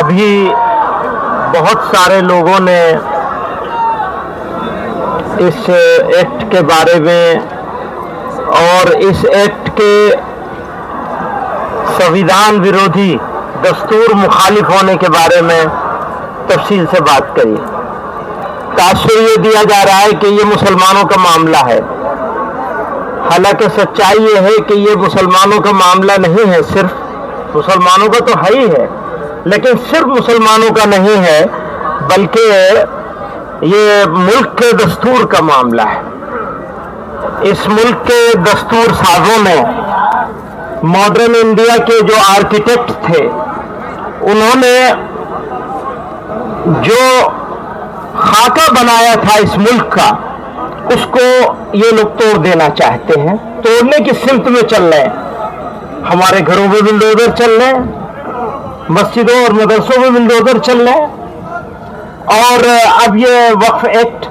अभी बहुत सारे लोगों ने इस एक्ट के बारे में और इस एक्ट के संविधान विरोधी दस्तूर मुखालिफ होने के बारे में तफसील से बात करी। तासुर ये दिया जा रहा है कि ये मुसलमानों का मामला है, हालांकि सच्चाई ये है कि ये मुसलमानों का मामला नहीं है। सिर्फ मुसलमानों का तो है ही है, लेकिन सिर्फ मुसलमानों का नहीं है, बल्कि ये मुल्क के दस्तूर का मामला है। इस मुल्क के दस्तूर साजों ने, मॉडर्न इंडिया के जो आर्किटेक्ट थे, उन्होंने जो खाका बनाया था इस मुल्क का, उसको ये लोग तोड़ देना चाहते हैं, तोड़ने की सिमत में चल रहे हैं। हमारे घरों में बिल्डोजर चल रहे हैं, मस्जिदों और मदरसों में बिल्डोजर चल रहे हैं, और अब ये वक्फ एक्ट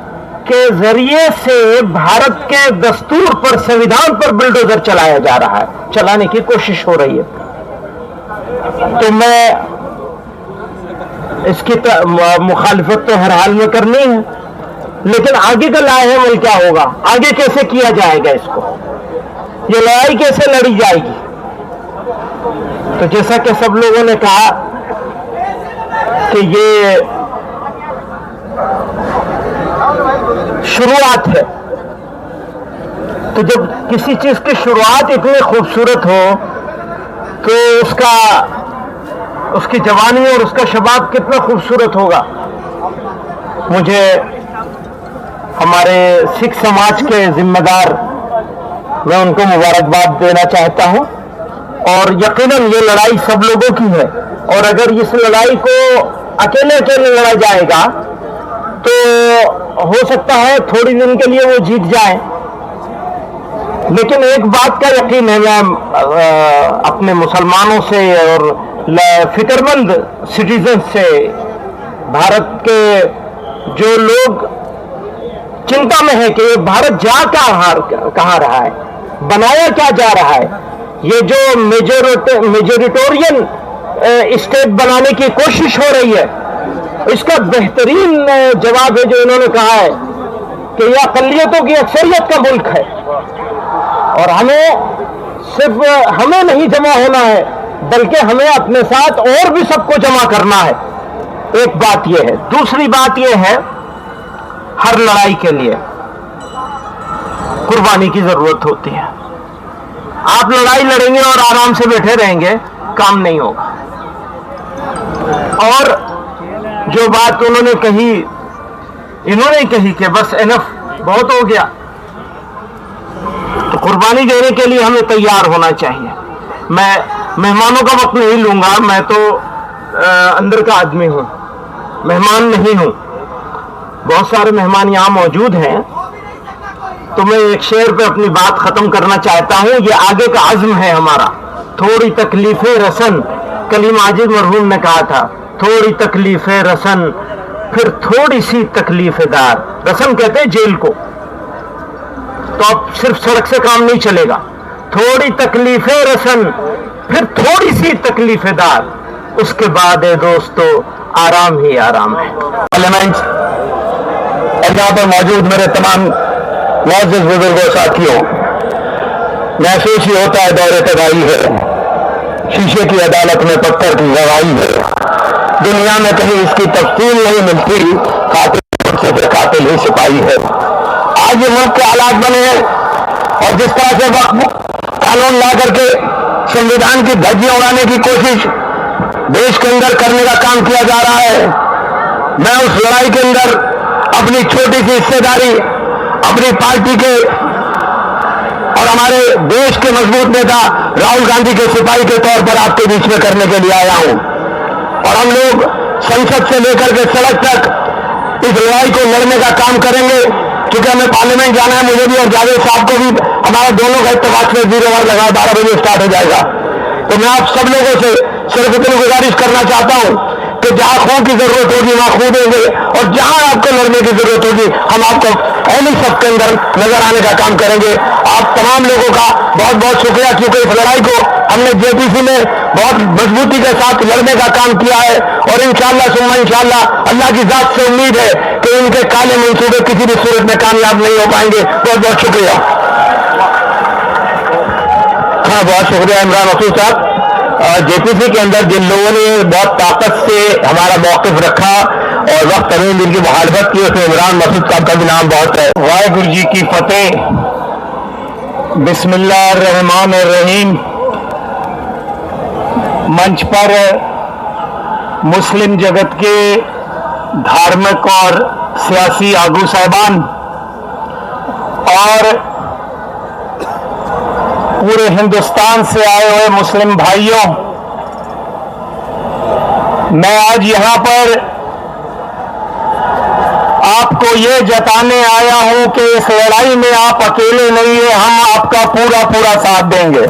के जरिए से भारत के दस्तूर पर, संविधान पर बिल्डोजर चलाया जा रहा है, चलाने की कोशिश हो रही है। तो मैं इसकी मुखालिफत तो हर हाल में करनी है, लेकिन आगे का लाहेमल क्या होगा, आगे कैसे किया जाएगा, इसको ये लड़ाई कैसे लड़ी जाएगी। तो जैसा कि सब लोगों ने कहा कि ये शुरुआत है, तो जब किसी चीज की शुरुआत इतनी खूबसूरत हो तो उसकी जवानी और उसका शबाब कितना खूबसूरत होगा। मुझे हमारे सिख समाज के जिम्मेदार, मैं उनको मुबारकबाद देना चाहता हूं, और यकीनन ये लड़ाई सब लोगों की है, और अगर इस लड़ाई को अकेले अकेले लड़ा जाएगा तो हो सकता है थोड़ी दिन के लिए वो जीत जाए। लेकिन एक बात का यकीन है, मैं अपने मुसलमानों से और फिक्रमंद सिटीजन से, भारत के जो लोग चिंता में है कि भारत जा कहाँ रहा है, बनाया क्या जा रहा है, ये जो मेजोरिटोरियन स्टेट बनाने की कोशिश हो रही है, इसका बेहतरीन जवाब है जो इन्होंने कहा है कि यह अक़लियतों की अक्सरियत का मुल्क है, और सिर्फ हमें नहीं जमा होना है, बल्कि हमें अपने साथ और भी सबको जमा करना है। एक बात यह है। दूसरी बात यह है, हर लड़ाई के लिए कुर्बानी की जरूरत होती है। आप लड़ाई लड़ेंगे और आराम से बैठे रहेंगे, काम नहीं होगा। और जो बात उन्होंने कही, इन्होंने कही कि बस इनफ, बहुत हो गया, तो कुर्बानी देने के लिए हमें तैयार होना चाहिए। मैं मेहमानों का वक्त नहीं लूंगा, मैं तो अंदर का आदमी हूं, मेहमान नहीं हूं। बहुत सारे मेहमान यहां मौजूद हैं, तो मैं एक शेर पे अपनी बात खत्म करना चाहता हूं। ये आगे का अज़्म है हमारा। थोड़ी तकलीफे रसन, कलीम आजिज मरहूम ने कहा था, थोड़ी तकलीफे रसन फिर थोड़ी सी तकलीफेदार। रसन कहते हैं जेल को, तो अब सिर्फ सड़क से काम नहीं चलेगा। थोड़ी तकलीफे रसन फिर थोड़ी सी तकलीफेदार, उसके बाद है दोस्तों आराम ही आराम है। पार्लियामेंट और यहाँ पर मौजूद मेरे तमाम मुअज़्ज़िज़ बुजुर्गों, साथियों, महसूस ही होता है दौरे तबाही है, शीशे की अदालत में पत्थर की गवाही है। दुनिया में कहीं इसकी तफसील नहीं मिलती, कातिल ही सिपाही है। आज ये मुल्क के हालात बने हैं, और जिस तरह से वक्त कानून ला करके संविधान की धज्जियां उड़ाने की कोशिश देश के अंदर करने का काम किया जा रहा है, मैं उस लड़ाई के अंदर अपनी छोटी सी हिस्सेदारी अपनी पार्टी के और हमारे देश के मजबूत नेता राहुल गांधी के सिपाही के तौर पर आपके बीच में करने के लिए आया हूं। और हम लोग संसद से लेकर के सड़क तक इस लड़ाई को लड़ने का काम करेंगे, क्योंकि हमें पार्लियामेंट जाना है, मुझे भी और जावेद साहब को भी। हमारा दोनों का इत्तेफाक से 0 ओवर लगा, 12 बजे स्टार्ट हो जाएगा। तो मैं आप सब लोगों से सिर्फ इतनी गुजारिश करना चाहता हूं कि जहां खून की जरूरत होगी वहां खून देंगे, और जहां आपको लड़ने की जरूरत होगी हम आपको पहले सबके अंदर नजर आने का काम करेंगे। आप तमाम लोगों का बहुत बहुत शुक्रिया, क्योंकि इस लड़ाई को हमने जेपीसी में बहुत मजबूती के साथ लड़ने का काम किया है, और इंशाअल्लाह सुम्मा इंशाअल्लाह अल्लाह की जात से उम्मीद है कि इनके काले मंसूबे किसी भी सूरत में कामयाब नहीं हो पाएंगे। बहुत बहुत शुक्रिया। हाँ, बहुत शुक्रिया इमरान मसूद साहब। जेपीसी के अंदर जिन लोगों ने बहुत ताकत से हमारा मौक़िफ़ रखा और वक्त तवील जिनकी मुखालफत की, उसमें इमरान मसूद साहब का भी नाम बहुत है। वाहिगुरू जी की फतेह। बिस्मिल्लाहिर्रहमानिर्रहीम। मंच पर मुस्लिम जगत के धार्मिक और सियासी आगू साहबान और पूरे हिंदुस्तान से आए हुए मुस्लिम भाइयों, मैं आज यहां पर आपको ये जताने आया हूं कि इस लड़ाई में आप अकेले नहीं हैं, हम आपका पूरा पूरा साथ देंगे।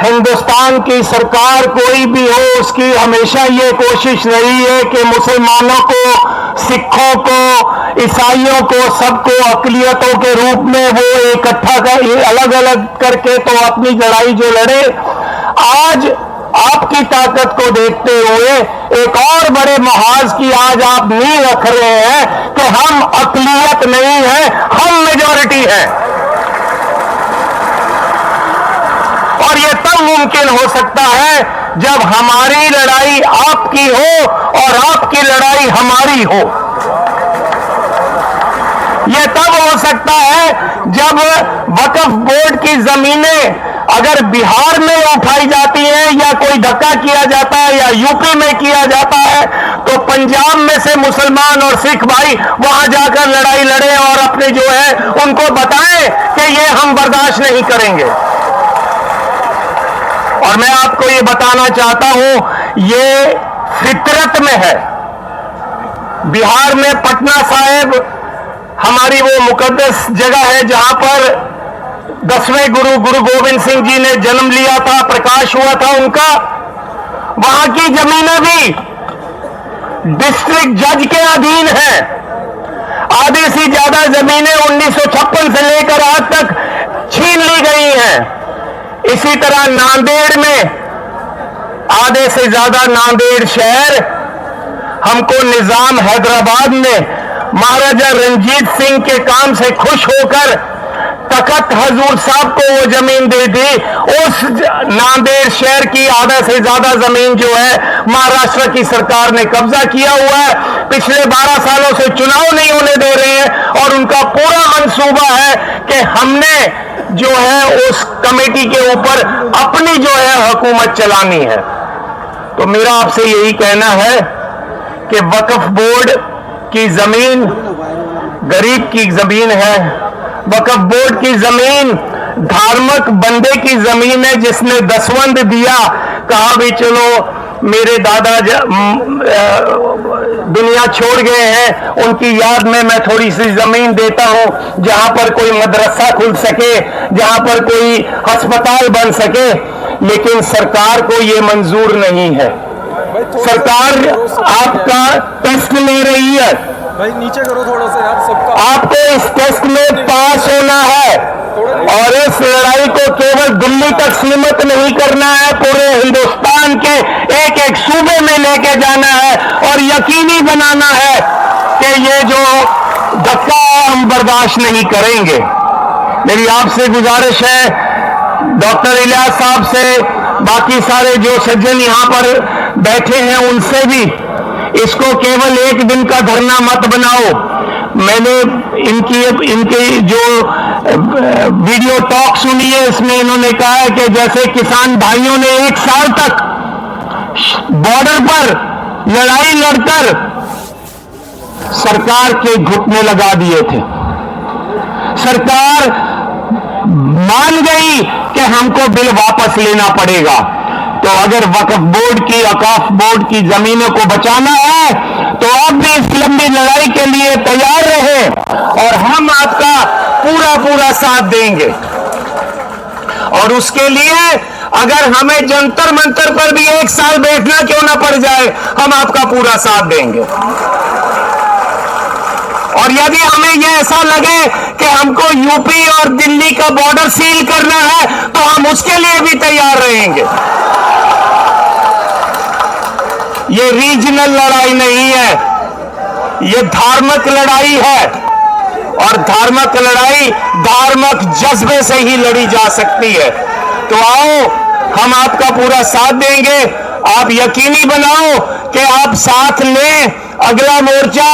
हिंदुस्तान की सरकार कोई भी हो, उसकी हमेशा ये कोशिश रही है कि मुसलमानों को, सिखों को, ईसाइयों को, सबको अक़लियतों के रूप में वो इकट्ठा कर, अलग अलग करके तो अपनी लड़ाई जो लड़े, आज आपकी ताकत को देखते हुए एक और बड़े महाज की आज आप नींव रख रहे हैं कि हम अक़लियत नहीं हैं, हम मेजॉरिटी हैं। और ये तब मुमकिन हो सकता है जब हमारी लड़ाई आपकी हो और आपकी लड़ाई हमारी हो। यह तब हो सकता है जब वक्फ बोर्ड की जमीनें अगर बिहार में उठाई जाती हैं या कोई धक्का किया जाता है या यूपी में किया जाता है, तो पंजाब में से मुसलमान और सिख भाई वहां जाकर लड़ाई लड़े और अपने जो है उनको बताएं कि ये हम बर्दाश्त नहीं करेंगे। और मैं आपको ये बताना चाहता हूं, ये फितरत में है। बिहार में पटना साहिब हमारी वो मुकद्दस जगह है जहां पर 10वें गुरु गुरु गोविंद सिंह जी ने जन्म लिया था, प्रकाश हुआ था उनका। वहां की जमीनें भी डिस्ट्रिक्ट जज के अधीन हैं। आधी से ज्यादा जमीनें 1956 से लेकर आज तक छीन ली गई हैं। इसी तरह नांदेड़ में आधे से ज्यादा नांदेड़ शहर हमको निजाम हैदराबाद ने महाराजा रंजीत सिंह के काम से खुश होकर तखत हजूर साहब को वो जमीन दे दी। उस नांदेड़ शहर की आधा से ज्यादा जमीन जो है महाराष्ट्र की सरकार ने कब्जा किया हुआ है। पिछले 12 सालों से चुनाव नहीं होने दे रहे हैं और उनका पूरा मंसूबा है कि हमने जो है उस कमेटी के ऊपर अपनी जो है हुकूमत चलानी है। तो मेरा आपसे यही कहना है कि वक्फ बोर्ड की जमीन गरीब की जमीन है। वक्फ बोर्ड की जमीन धार्मिक बंदे की जमीन है जिसने दसवंध दिया, कहा भी चलो मेरे दादा दुनिया छोड़ गए हैं, उनकी याद में मैं थोड़ी सी जमीन देता हूं जहां पर कोई मदरसा खुल सके, जहां पर कोई अस्पताल बन सके। लेकिन सरकार को यह मंजूर नहीं है। सरकार आपका टेस्ट ले रही है। भाई नीचे करो थोड़ा सा यार सबका। आपको इस टेस्ट में पास होना है और इस लड़ाई को केवल दिल्ली तक सीमित नहीं करना है, पूरे हिंदुस्तान के एक एक सूबे में लेके जाना है और यकीनी बनाना है कि ये जो धक्का हम बर्दाश्त नहीं करेंगे। मेरी आपसे गुजारिश है, डॉक्टर इलियास साहब से, बाकी सारे जो सज्जन यहाँ पर बैठे हैं उनसे भी, इसको केवल एक दिन का धरना मत बनाओ। मैंने इनकी जो वीडियो टॉक सुनी है, इसमें इन्होंने कहा है कि जैसे किसान भाइयों ने 1 साल तक बॉर्डर पर लड़ाई लड़कर सरकार के घुटने लगा दिए थे। सरकार मान गई कि हमको बिल वापस लेना पड़ेगा। तो अगर वक्फ बोर्ड की, वक्फ बोर्ड की जमीनों को बचाना है तो आप भी इस लंबी लड़ाई के लिए तैयार रहे और हम आपका पूरा पूरा साथ देंगे। और उसके लिए अगर हमें जंतर मंतर पर भी 1 साल बैठना क्यों ना पड़ जाए, हम आपका पूरा साथ देंगे। और यदि हमें यह ऐसा लगे कि हमको यूपी और दिल्ली का बॉर्डर सील करना है, तो हम उसके लिए भी तैयार रहेंगे। ये रीजनल लड़ाई नहीं है, ये धार्मिक लड़ाई है, और धार्मिक लड़ाई धार्मिक जज्बे से ही लड़ी जा सकती है। तो आओ, हम आपका पूरा साथ देंगे। आप यकीनी बनाओ कि आप साथ लें। अगला मोर्चा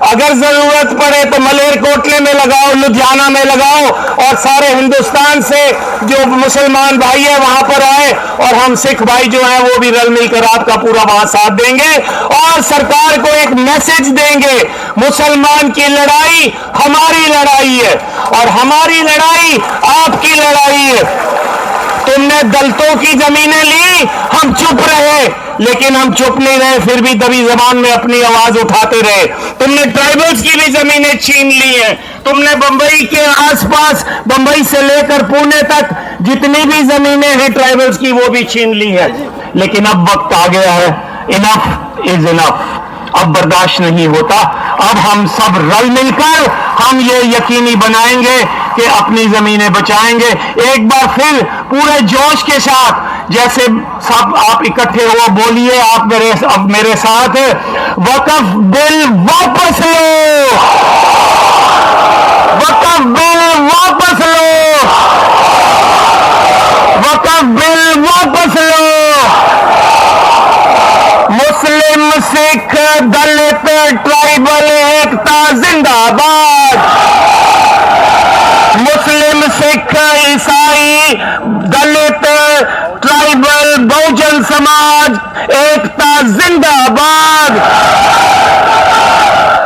अगर जरूरत पड़े तो मलेरकोटले में लगाओ, लुधियाना में लगाओ, और सारे हिंदुस्तान से जो मुसलमान भाई है वहां पर आए, और हम सिख भाई जो हैं वो भी रल मिलकर आपका पूरा वहां साथ देंगे और सरकार को एक मैसेज देंगे, मुसलमान की लड़ाई हमारी लड़ाई है और हमारी लड़ाई आपकी लड़ाई है। तुमने दलितों की जमीनें ली, हम चुप रहे, लेकिन हम चुप नहीं रहे, फिर भी दबी जबान में अपनी आवाज उठाते रहे। तुमने ट्राइबल्स की भी जमीनें छीन ली हैं, तुमने बंबई के आसपास, बंबई से लेकर पुणे तक जितनी भी जमीनें हैं ट्राइबल्स की, वो भी छीन ली है। लेकिन अब वक्त आ गया है, इनफ इज इनफ, अब बर्दाश्त नहीं होता। अब हम सब रल मिलकर हम ये यकीनी बनाएंगे कि अपनी जमीनें बचाएंगे। एक बार फिर पूरे जोश के साथ, जैसे सब आप इकट्ठे हो, बोलिए आप मेरे साथ, वक्फ बिल वापस लो, वक्फ बिल वापस लो, वक्फ बिल वापस लो। मुस्लिम, सिख, दलित, ट्राइबल एकता जिंदाबाद। मुस्लिम, सिख, ईसाई, दलित, ट्राइबल, बहुजन समाज एकता जिंदाबाद।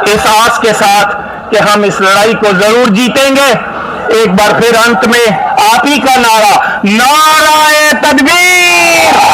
इस आस के साथ कि हम इस लड़ाई को जरूर जीतेंगे, एक बार फिर अंत में आप ही का नारा, नाराए तकबीर।